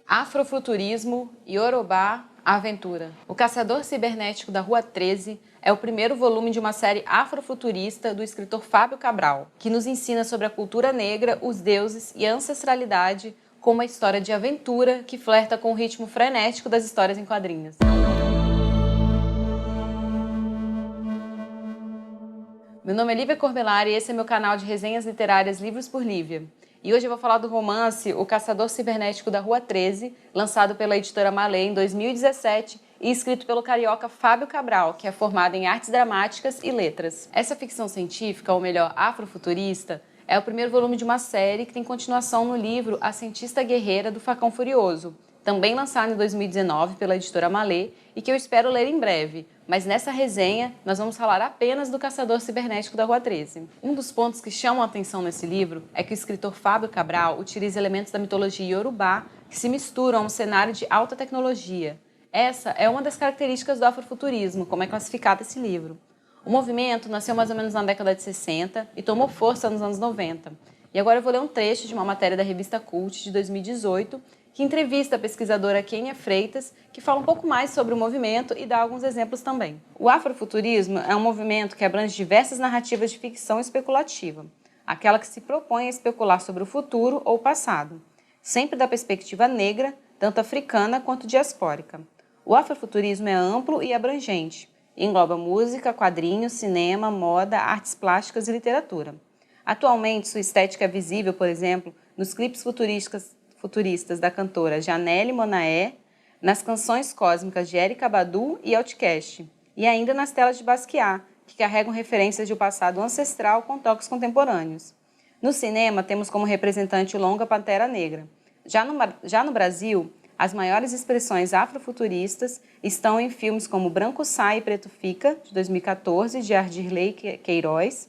Afrofuturismo, Yorubá, Aventura. O Caçador Cibernético da Rua 13 é o primeiro volume de uma série afrofuturista do escritor Fábio Cabral, que nos ensina sobre a cultura negra, os deuses e a ancestralidade com uma história de aventura que flerta com o ritmo frenético das histórias em quadrinhos. Meu nome é Lívia Corbellari e esse é meu canal de resenhas literárias Livros por Lívia. E hoje eu vou falar do romance O Caçador Cibernético da Rua 13, lançado pela editora Malê em 2017 e escrito pelo carioca Fábio Cabral, que é formado em artes dramáticas e letras. Essa ficção científica, ou melhor, afrofuturista, é o primeiro volume de uma série que tem continuação no livro A Cientista Guerreira do Facão Furioso, também lançado em 2019 pela editora Malê e que eu espero ler em breve, mas nessa resenha nós vamos falar apenas do Caçador Cibernético da Rua 13. Um dos pontos que chamam a atenção nesse livro é que o escritor Fábio Cabral utiliza elementos da mitologia iorubá que se misturam a um cenário de alta tecnologia. Essa é uma das características do afrofuturismo, como é classificado esse livro. O movimento nasceu mais ou menos na década de 60 e tomou força nos anos 90. E agora eu vou ler um trecho de uma matéria da revista Cult de 2018 que entrevista a pesquisadora Kênia Freitas, que fala um pouco mais sobre o movimento e dá alguns exemplos também. O afrofuturismo é um movimento que abrange diversas narrativas de ficção especulativa, aquela que se propõe a especular sobre o futuro ou o passado, sempre da perspectiva negra, tanto africana quanto diaspórica. O afrofuturismo é amplo e abrangente, engloba música, quadrinhos, cinema, moda, artes plásticas e literatura. Atualmente, sua estética é visível, por exemplo, nos clipes futuristas da cantora Janelle Monáe, nas canções cósmicas de Erykah Badu e Outkast, e ainda nas telas de Basquiat, que carregam referências de um passado ancestral com toques contemporâneos. No cinema, temos como representante o longa Pantera Negra. Já no Brasil, as maiores expressões afrofuturistas estão em filmes como Branco Sai e Preto Fica, de 2014, de Ardirley Queiroz,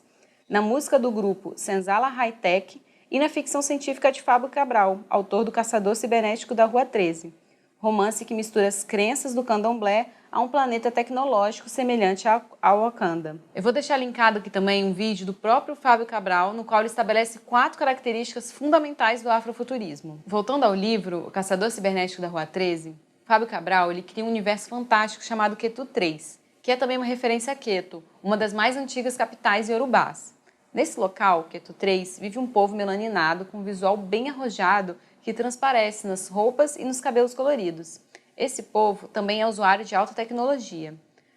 na música do grupo Senzala High Tech, e na ficção científica de Fábio Cabral, autor do Caçador Cibernético da Rua 13, romance que mistura as crenças do candomblé a um planeta tecnológico semelhante ao Wakanda. Eu vou deixar linkado aqui também um vídeo do próprio Fábio Cabral, no qual ele estabelece 4 características fundamentais do afrofuturismo. Voltando ao livro O Caçador Cibernético da Rua 13, Fábio Cabral ele cria um universo fantástico chamado Ketu 3, que é também uma referência a Queto, uma das mais antigas capitais iorubás. Nesse local, Ketu 3, vive um povo melaninado com um visual bem arrojado que transparece nas roupas e nos cabelos coloridos. Esse povo também é usuário de alta tecnologia.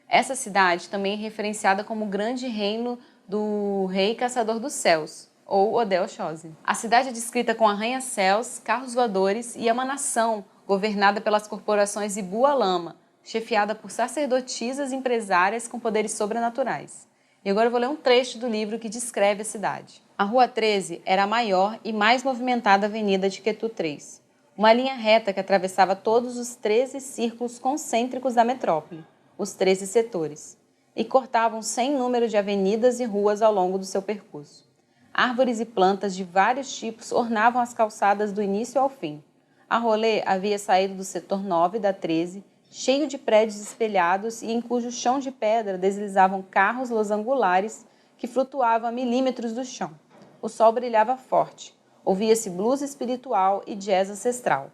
Essa cidade também é referenciada como o grande reino do rei caçador dos céus, ou Oded Oxóssi. A cidade é descrita com arranha-céus, carros voadores e é uma nação governada pelas corporações Ibu Alama, chefiada por sacerdotisas empresárias com poderes sobrenaturais. E agora eu vou ler um trecho do livro que descreve a cidade. A Rua 13 era a maior e mais movimentada avenida de Ketu 3, uma linha reta que atravessava todos os 13 círculos concêntricos da metrópole, os 13 setores, e cortava um sem número de avenidas e ruas ao longo do seu percurso. Árvores e plantas de vários tipos ornavam as calçadas do início ao fim. A rolê havia saído do setor 9 da 13, cheio de prédios espelhados e em cujo chão de pedra deslizavam carros losangulares que flutuavam a milímetros do chão. O sol brilhava forte. Ouvia-se blues espiritual e jazz ancestral.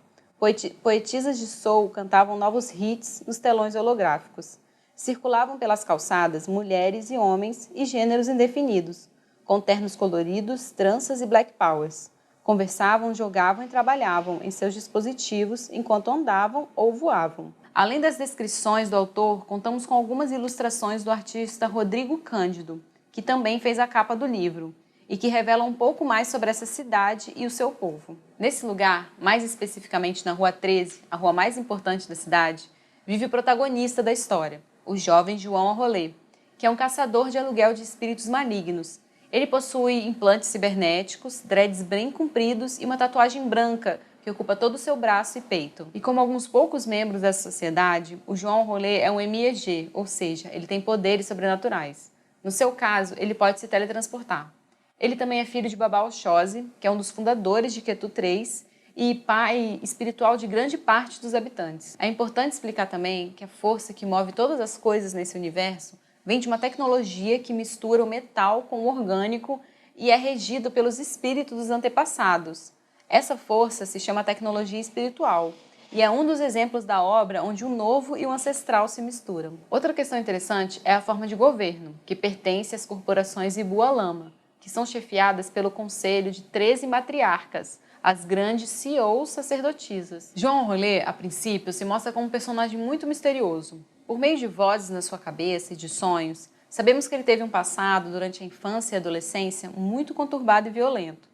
Poetisas de soul cantavam novos hits nos telões holográficos. Circulavam pelas calçadas mulheres e homens e gêneros indefinidos, com ternos coloridos, tranças e black powers. Conversavam, jogavam e trabalhavam em seus dispositivos enquanto andavam ou voavam. Além das descrições do autor, contamos com algumas ilustrações do artista Rodrigo Cândido, que também fez a capa do livro, e que revelam um pouco mais sobre essa cidade e o seu povo. Nesse lugar, mais especificamente na Rua 13, a rua mais importante da cidade, vive o protagonista da história, o jovem João Arrolé, que é um caçador de aluguel de espíritos malignos. Ele possui implantes cibernéticos, dreads bem compridos e uma tatuagem branca que ocupa todo o seu braço e peito. E como alguns poucos membros dessa sociedade, o João Arrolé é um MEG, ou seja, ele tem poderes sobrenaturais. No seu caso, ele pode se teletransportar. Ele também é filho de Baba Oxóssi, que é um dos fundadores de Ketu 3 e pai espiritual de grande parte dos habitantes. É importante explicar também que a força que move todas as coisas nesse universo vem de uma tecnologia que mistura o metal com o orgânico e é regido pelos espíritos dos antepassados. Essa força se chama tecnologia espiritual e é um dos exemplos da obra onde o novo e o ancestral se misturam. Outra questão interessante é a forma de governo, que pertence às corporações Ibu Alama, que são chefiadas pelo conselho de 13 matriarcas, as grandes CEOs sacerdotisas. João Rolê, a princípio, se mostra como um personagem muito misterioso. Por meio de vozes na sua cabeça e de sonhos, sabemos que ele teve um passado, durante a infância e adolescência, muito conturbado e violento.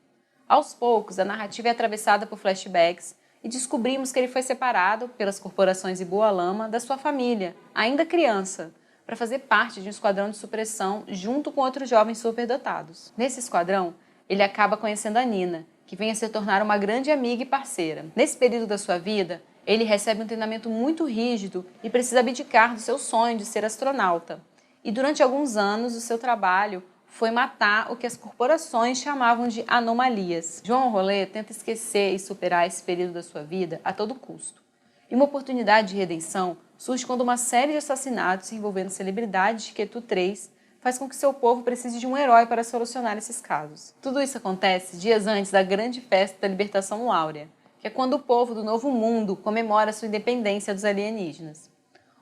Aos poucos, a narrativa é atravessada por flashbacks e descobrimos que ele foi separado pelas corporações Ibu Alama da sua família, ainda criança, para fazer parte de um esquadrão de supressão junto com outros jovens superdotados. Nesse esquadrão, ele acaba conhecendo a Nina, que vem a se tornar uma grande amiga e parceira. Nesse período da sua vida, ele recebe um treinamento muito rígido e precisa abdicar do seu sonho de ser astronauta. E durante alguns anos, o seu trabalho foi matar o que as corporações chamavam de anomalias. João Rolê tenta esquecer e superar esse período da sua vida a todo custo. E uma oportunidade de redenção surge quando uma série de assassinatos envolvendo celebridades de Ketu 3 faz com que seu povo precise de um herói para solucionar esses casos. Tudo isso acontece dias antes da grande festa da Libertação Áurea, que é quando o povo do Novo Mundo comemora sua independência dos alienígenas.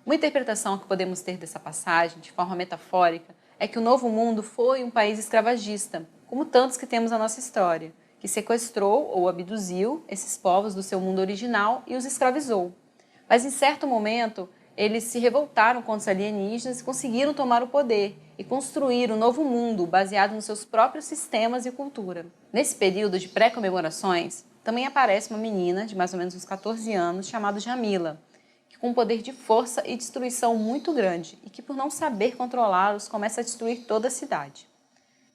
Uma interpretação que podemos ter dessa passagem, de forma metafórica, é que o Novo Mundo foi um país escravagista, como tantos que temos na nossa história, que sequestrou ou abduziu esses povos do seu mundo original e os escravizou. Mas em certo momento, eles se revoltaram contra os alienígenas e conseguiram tomar o poder e construir um novo mundo baseado nos seus próprios sistemas e cultura. Nesse período de pré-comemorações, também aparece uma menina de mais ou menos uns 14 anos chamada Jamila, que com um poder de força e destruição muito grande e que, por não saber controlá-los, começa a destruir toda a cidade.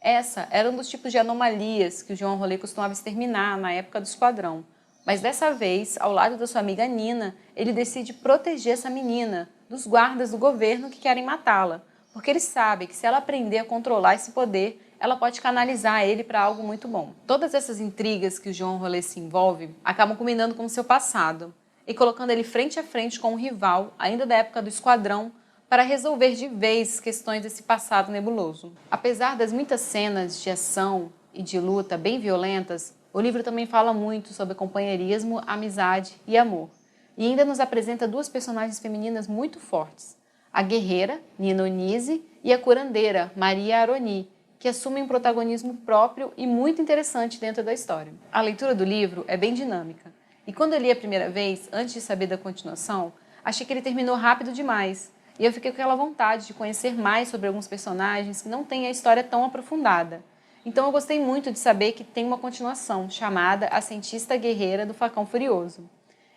Essa era um dos tipos de anomalias que o João Rolê costumava exterminar na época do esquadrão. Mas dessa vez, ao lado da sua amiga Nina, ele decide proteger essa menina dos guardas do governo que querem matá-la, porque ele sabe que se ela aprender a controlar esse poder, ela pode canalizar ele para algo muito bom. Todas essas intrigas que o João Rolê se envolve acabam culminando com o seu passado e colocando ele frente a frente com um rival, ainda da época do esquadrão, para resolver de vez questões desse passado nebuloso. Apesar das muitas cenas de ação e de luta bem violentas, o livro também fala muito sobre companheirismo, amizade e amor. E ainda nos apresenta duas personagens femininas muito fortes. A guerreira, Nina Onise, e a curandeira, Maria Aroni, que assumem um protagonismo próprio e muito interessante dentro da história. A leitura do livro é bem dinâmica. E quando eu li a primeira vez, antes de saber da continuação, achei que ele terminou rápido demais. E eu fiquei com aquela vontade de conhecer mais sobre alguns personagens que não têm a história tão aprofundada. Então eu gostei muito de saber que tem uma continuação, chamada A Cientista Guerreira do Facão Furioso.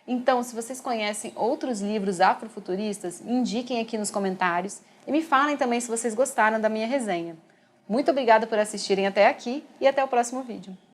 Então, se vocês conhecem outros livros afrofuturistas, indiquem aqui nos comentários e me falem também se vocês gostaram da minha resenha. Muito obrigada por assistirem até aqui e até o próximo vídeo.